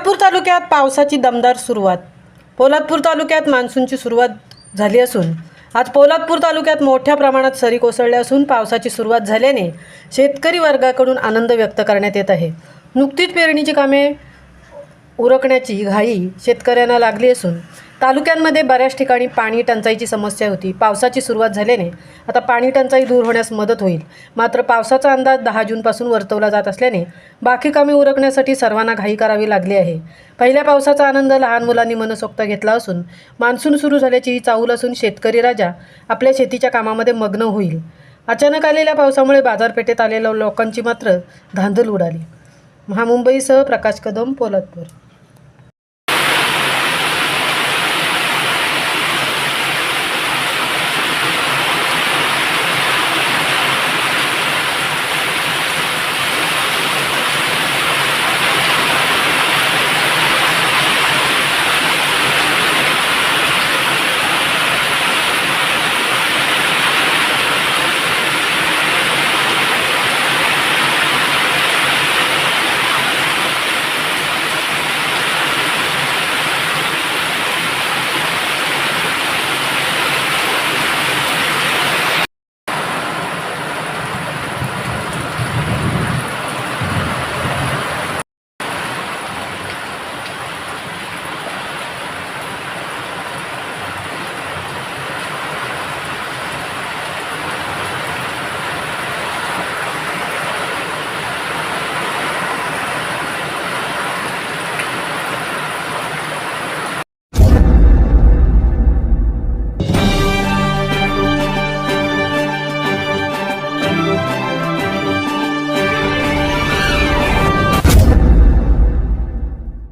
पोलादपूर तालुक्यात पावसाची दमदार सुरुवात. पोलादपूर तालुक्यात मान्सूनची सुरुवात झाली असून आज पोलादपूर तालुक्यात मोठ्या प्रमाणात सरी कोसळल्या असून पावसाची सुरुवात झाल्याने शेतकरी वर्गाकडून आनंद व्यक्त करण्यात येत आहे. नुकतीच पेरणीची कामे उरकण्याची घाई शेतकऱ्यांना लागली असून तालुक्यांमध्ये बऱ्याच ठिकाणी पाणी टंचाईची समस्या होती. पावसाची सुरुवात झाल्याने आता पाणी टंचाई दूर होण्यास मदत होईल. मात्र पावसाचा अंदाज 10 जूनपासून वर्तवला जात असल्याने बाकी कामे उरकण्यासाठी सर्वांना घाई करावी लागली आहे. पहिल्या पावसाचा आनंद लहान मुलांनी मनसोक्त घेतला असून मान्सून सुरू झाल्याची चाहूल असून शेतकरी राजा आपल्या शेतीच्या कामामध्ये मग्न होईल. अचानक आलेल्या पावसामुळे बाजारपेठेत आलेल्या लोकांची मात्र धांदल उडाली. महामुंबईसह प्रकाश कदम, पोलादपूर.